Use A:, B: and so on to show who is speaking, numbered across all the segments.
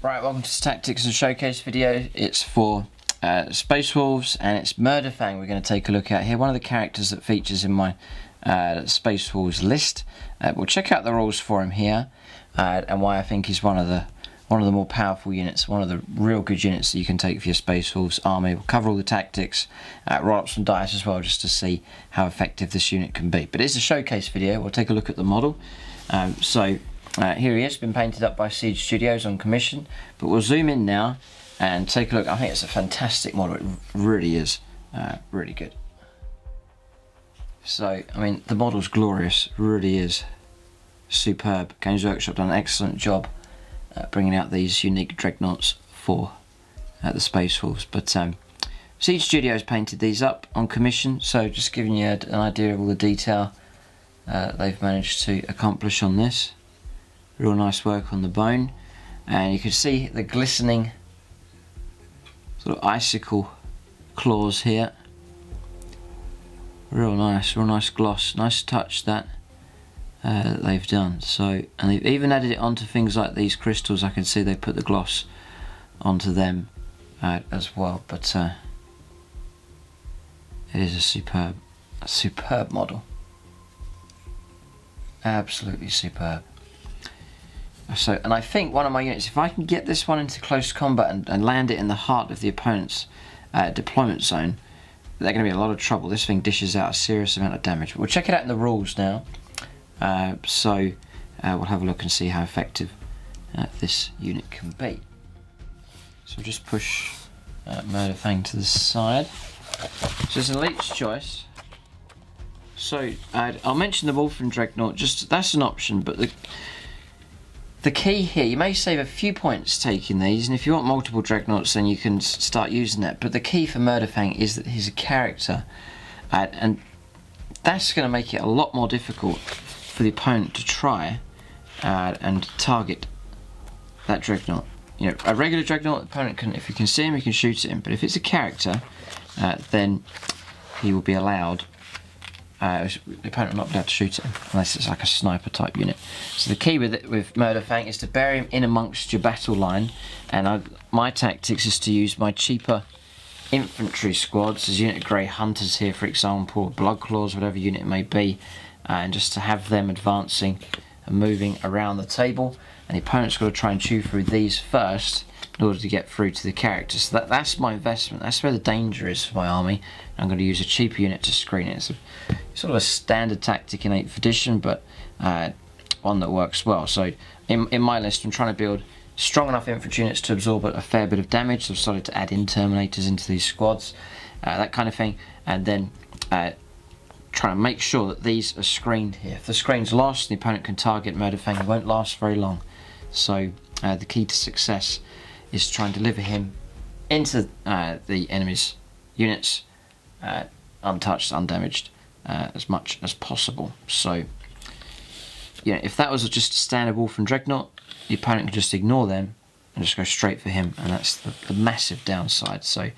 A: Right, welcome to this Tactics and Showcase video. It's for Space Wolves and it's Murderfang we're going to take a look at here. One of the characters that features in my Space Wolves list. We'll check out the rules for him here and why I think he's one of the more powerful units, one of the real good units that you can take for your Space Wolves army. We'll cover all the tactics, roll up some dice as well just to see how effective this unit can be. But it's a showcase video. We'll take a look at the model. Here he is, been painted up by Siege Studios on commission, but we'll zoom in now and take a look. I think it's a fantastic model, it really is, really good. So, I mean, the model's glorious, really is superb. Games Workshop done an excellent job bringing out these unique dreadnoughts for the Space Wolves, but Siege Studios painted these up on commission, so just giving you an idea of all the detail they've managed to accomplish on this. Real nice work on the bone, and you can see the glistening sort of icicle claws here. Real nice gloss, nice touch that they've done. So, and they've even added it onto things like these crystals. I can see they put the gloss onto them as well. But it is a superb model. Absolutely superb. So, and I think one of my units, if I can get this one into close combat and land it in the heart of the opponent's deployment zone, they're going to be in a lot of trouble. This thing dishes out a serious amount of damage. But we'll check it out in the rules now. We'll have a look and see how effective this unit can be. So we'll just push Murderfang to the side. So it's an elite's choice. So I'll mention the Wolf and Dreadnought. Just that's an option, but the key here, you may save a few points taking these, and if you want multiple Dreadnoughts then you can start using that, but the key for Murderfang is that he's a character, and that's going to make it a lot more difficult for the opponent to try and target that Dreadnought. You know, a regular Dreadnought, the opponent can, if he can see him, he can shoot at him, but if it's a character, then he will be allowed, the opponent will not be able to shoot at him unless it's like a sniper type unit. So the key with Murderfang is to bury him in amongst your battle line, and my tactics is to use my cheaper infantry squads, as unit Grey Hunters here for example, Blood Claws, whatever unit it may be, and just to have them advancing and moving around the table, and the opponent's got to try and chew through these first in order to get through to the characters. So that's my investment, that's where the danger is for my army. I'm going to use a cheaper unit to screen it. It's sort of a standard tactic in 8th edition, but one that works well. So in my list I'm trying to build strong enough infantry units to absorb a fair bit of damage, so I've started to add in Terminators into these squads, that kind of thing, and then trying to make sure that these are screened here. If the screen's lost, the opponent can target Murderfang. It won't last very long. So the key to success is to try and deliver him into the enemy's units untouched, undamaged, as much as possible. So, you know, if that was just a standard Wolf and Dreadnought, the opponent can just ignore them and just go straight for him, and that's the massive downside. So,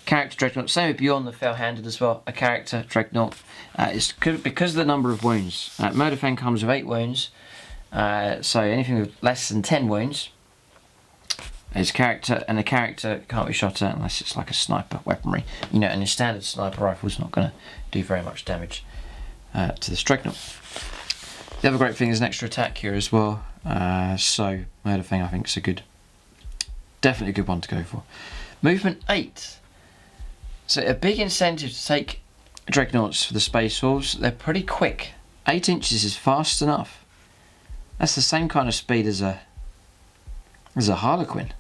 A: character Dreadnought, same with Beyond the Fell-Handed as well. A character Dreadnought is because of the number of wounds. Murderfang comes with 8 wounds, so anything with less than 10 wounds is character, and a character can't be shot at unless it's like a sniper weaponry. You know, and a standard sniper rifle is not going to do very much damage to this Dreadnought. The other great thing is an extra attack here as well. So Murderfang I think is definitely a good one to go for. Movement 8. So a big incentive to take Dreadnoughts for the Space Wolves. They're pretty quick. 8 inches is fast enough. That's the same kind of speed as a Harlequin.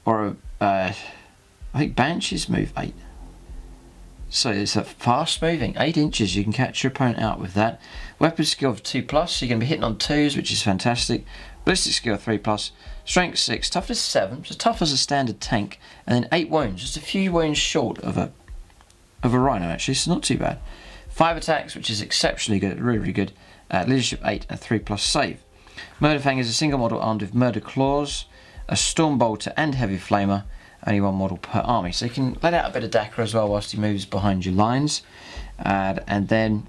A: Or I think Banshees move 8. So it's a fast moving 8 inches. You can catch your opponent out with that. Weapon skill of 2+, so you're going to be hitting on 2s, which is fantastic. Ballistic skill 3+, strength 6, toughness 7, so tough as a standard tank, and then 8 wounds, just a few wounds short of a Rhino actually, so not too bad. 5 attacks, which is exceptionally good, really good. Leadership 8 and 3+ save. Murderfang is a single model armed with Murder Claws, a Storm Bolter and Heavy Flamer, only 1 model per army. So you can let out a bit of Dakar as well whilst he moves behind your lines. And then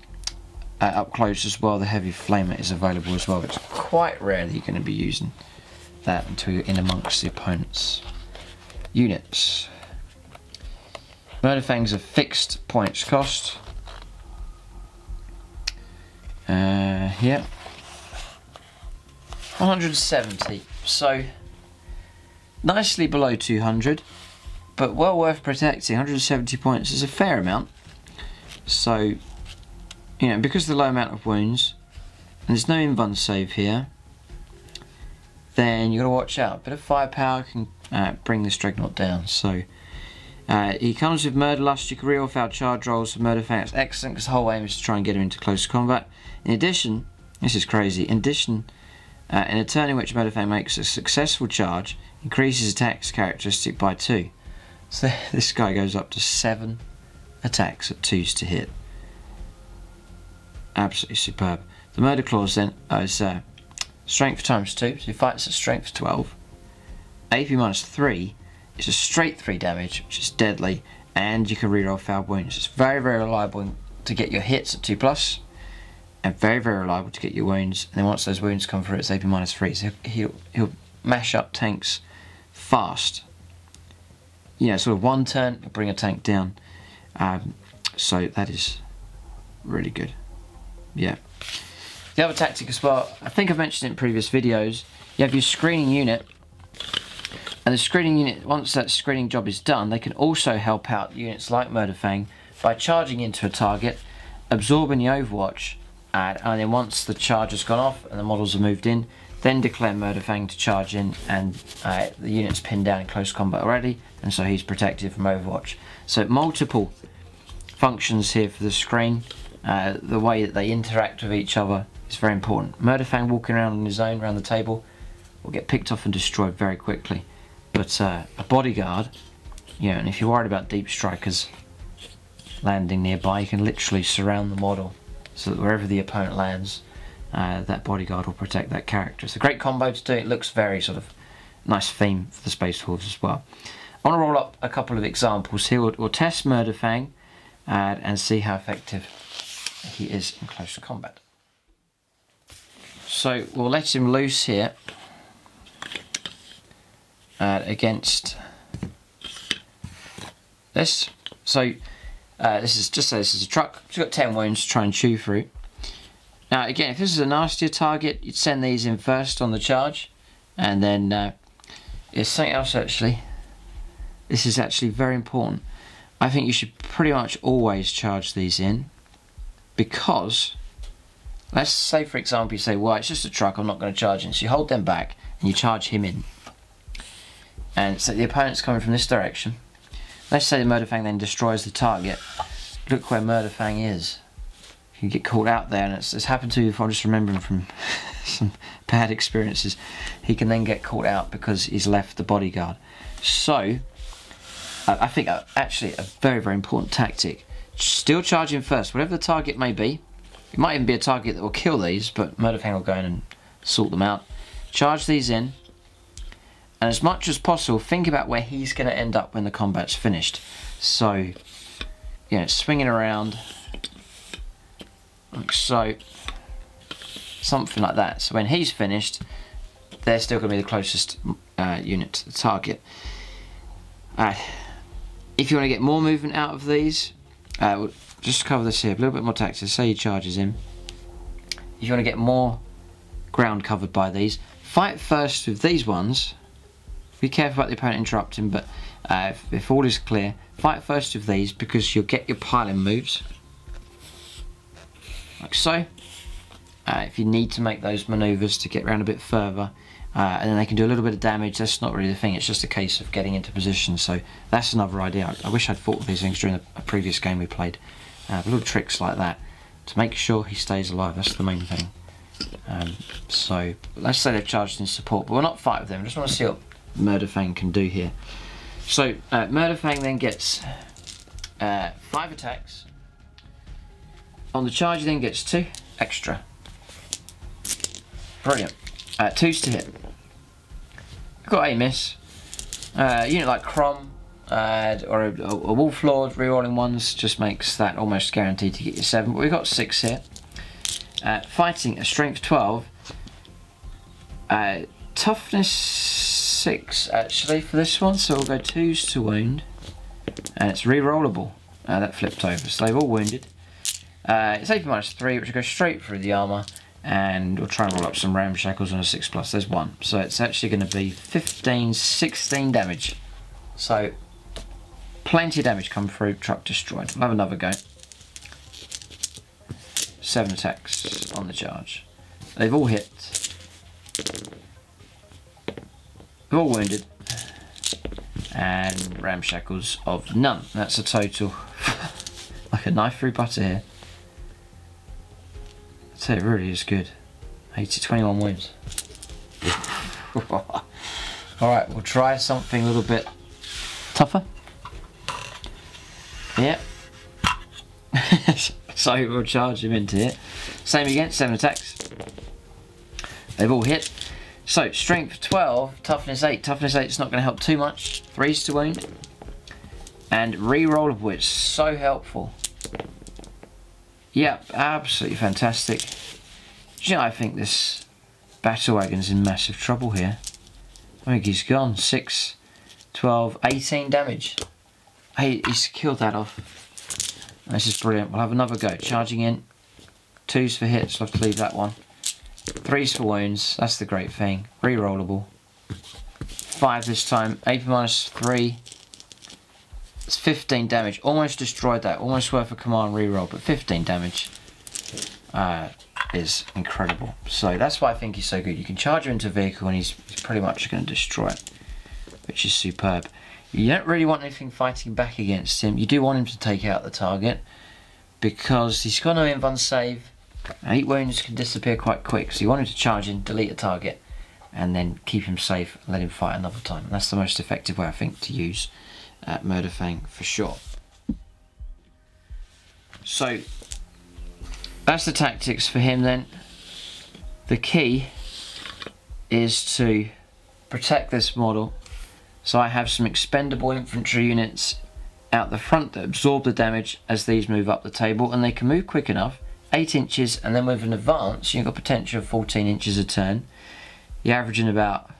A: up close as well, the Heavy Flamer is available as well. It's quite rarely you're going to be using that until you're in amongst the opponent's units. Murderfang's a fixed points cost. Yeah, 170, so nicely below 200, but well worth protecting. 170 points is a fair amount, so you know, because of the low amount of wounds and there's no invuln save here, then you've got to watch out. A bit of firepower can bring this Dreadnought down. So he comes with Murderlust. You can reroll foul charge rolls for Murderfang. That's excellent because the whole aim is to try and get him into close combat. In addition, this is crazy, in addition, in a turn in which Murderfang makes a successful charge, increases attacks characteristic by 2. So this guy goes up to 7 attacks at 2s to hit. Absolutely superb. The Murder Claws then is strength times 2, so he fights at strength 12. AP minus 3 is a straight 3 damage, which is deadly, and you can reroll foul wounds. It's very, very reliable to get your hits at 2+, and very, very reliable to get your wounds. And then once those wounds come through, it's AP minus 3, so he'll mash up tanks fast. You know, sort of one turn, he'll bring a tank down. So that is really good. Yeah. The other tactic as well, I think I've mentioned it in previous videos, you have your screening unit, and the screening unit, once that screening job is done, they can also help out units like Murderfang by charging into a target, absorbing the overwatch, and then once the charge has gone off and the models are moved in, then declare Murderfang to charge in, and the unit's pinned down in close combat already, and so he's protected from overwatch. So multiple functions here for the screen. The way that they interact with each other is very important. Murderfang walking around on his own around the table will get picked off and destroyed very quickly. But a bodyguard, you know, and if you're worried about deep strikers landing nearby, you can literally surround the model so that wherever the opponent lands, that bodyguard will protect that character. It's a great combo to do. It looks very sort of nice theme for the Space Wolves as well. I want to roll up a couple of examples here. We'll test Murderfang and see how effective he is in close combat. So we'll let him loose here against this. So this is a truck. It's got 10 wounds to try and chew through. Now again, if this is a nastier target, you'd send these in first on the charge, and then there's something else actually. This is actually very important. I think you should pretty much always charge these in, because let's say for example you say, well, it's just a truck, I'm not going to charge in, so you hold them back and you charge him in, and so the opponent's coming from this direction. Let's say the Murderfang then destroys the target. Look where Murderfang is. You get caught out there, and it's happened to me before. I'm just remembering from some bad experiences. He can then get caught out because he's left the bodyguard. So I think actually a very, very important tactic. Still charge in first, whatever the target may be. It might even be a target that will kill these, but Murderfang will go in and sort them out. Charge these in, and as much as possible, think about where he's going to end up when the combat's finished. So, you know, swinging around, like so, something like that. So when he's finished, they're still going to be the closest unit to the target. If you want to get more movement out of these, we'll just cover this here, a little bit more tactics. Say he charges in. If you want to get more ground covered by these, fight first with these ones. Be careful about the opponent interrupting, but if all is clear, fight first with these, because you'll get your piling moves, like so. If you need to make those manoeuvres to get around a bit further, and then they can do a little bit of damage. That's not really the thing, it's just a case of getting into position. So that's another idea. I wish I'd thought of these things during a previous game we played. Little tricks like that to make sure he stays alive, that's the main thing. So let's say they've charged in support, but we'll not fight with them. I just want to see what Murderfang can do here. So Murderfang then gets 5 attacks. On the charge he then gets 2 extra. Brilliant. 2s to hit. We've got a miss. Unit like Crom or a Wolf Lord, rerolling ones just makes that almost guaranteed to get you 7. But we've got 6 here. Fighting a strength 12, 2 toughness 6 actually for this one, so we'll go 2s to wound, and it's re-rollable. That flipped over, so they've all wounded. It's AP -3, which will go straight through the armour, and we'll try and roll up some ramshackles on a 6+. There's 1, so it's actually going to be 15, 16 damage. So plenty of damage come through. Truck destroyed. We'll have another go. 7 attacks on the charge. They've all hit. They're all wounded. And ramshackles of none. That's a total like a knife through butter here. I'd say it really is good. 21 wounds. Alright, we'll try something a little bit tougher. Yeah. So we'll charge him into it. Same again, 7 attacks. They've all hit. So, strength 12, toughness 8. Toughness 8 is not going to help too much. 3s to wound. And re-rollable, which is so helpful. Yep, absolutely fantastic. Do you know, I think this battle wagon's in massive trouble here. I think he's gone. 6, 12, 18 damage. He's killed that off. This is brilliant. We'll have another go. Charging in. 2s for hits. We'll have to leave that one. 3s for wounds. That's the great thing. Re-rollable. 5 this time. AP -3. It's 15 damage. Almost destroyed that. Almost worth a command re-roll, but 15 damage is incredible. So that's why I think he's so good. You can charge him into a vehicle and he's pretty much going to destroy it, which is superb. You don't really want anything fighting back against him. You do want him to take out the target because he's got no invuln save. 8 wounds can disappear quite quick, so you want him to charge in, delete a target, and then keep him safe and let him fight another time. And that's the most effective way, I think, to use Murderfang for sure. So that's the tactics for him then. The key is to protect this model. So I have some expendable infantry units out the front that absorb the damage as these move up the table, and they can move quick enough, 8 inches, and then with an advance you've got potential of 14 inches a turn. You're averaging about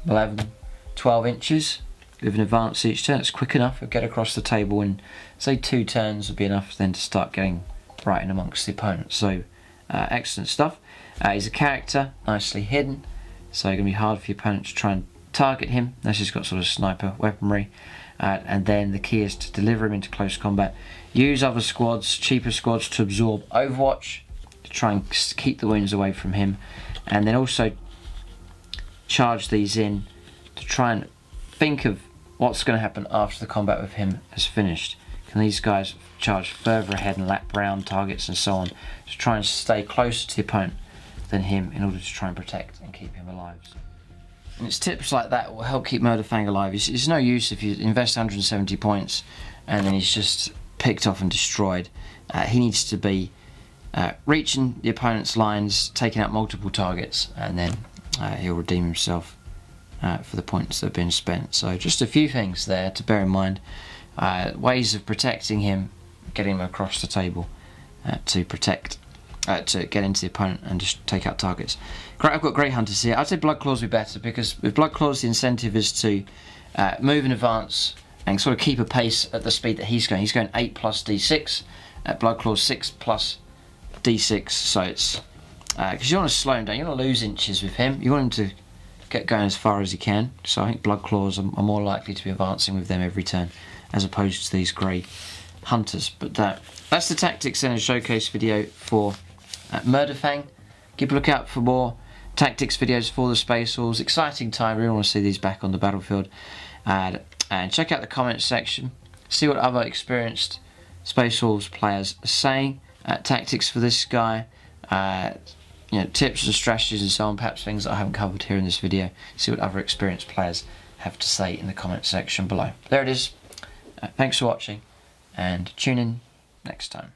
A: 11, 12 inches with an advance each turn. It's quick enough. You'll get across the table in, say, 2 turns would be enough then to start getting right in amongst the opponent. So excellent stuff. He's a character, nicely hidden, so it's going to be hard for your opponent to try and target him unless he's got sort of sniper weaponry. And then the key is to deliver him into close combat. Use other squads, cheaper squads, to absorb Overwatch to try and keep the wounds away from him, and then also charge these in to try and think of what's going to happen after the combat with him has finished. Can these guys charge further ahead and lap round targets and so on to try and stay closer to the opponent than him in order to try and protect and keep him alive. And it's tips like that will help keep Murderfang alive. It's no use if you invest 170 points and then he's just picked off and destroyed. He needs to be reaching the opponent's lines, taking out multiple targets, and then he'll redeem himself for the points that have been spent. So just a few things there to bear in mind. Ways of protecting him, getting him across the table to protect, to get into the opponent and just take out targets. Great, I've got Grey Hunters here. I'd say Blood Claws would be better because with Blood Claws the incentive is to move in advance and sort of keep a pace at the speed that he's going. He's going 8 plus D6, Blood Claws 6 plus D6, so it's because you want to slow him down, you want to lose inches with him, you want him to get going as far as he can. So I think Blood Claws are more likely to be advancing with them every turn as opposed to these Grey Hunters. But that's the tactics in a showcase video for Murderfang. Keep a lookout for more tactics videos for the Space Wolves. Exciting time, we really want to see these back on the battlefield. And check out the comments section, see what other experienced Space Wolves players are saying. Tactics for this guy, you know, tips and strategies and so on, perhaps things that I haven't covered here in this video. See what other experienced players have to say in the comments section below. There it is. Thanks for watching and tune in next time.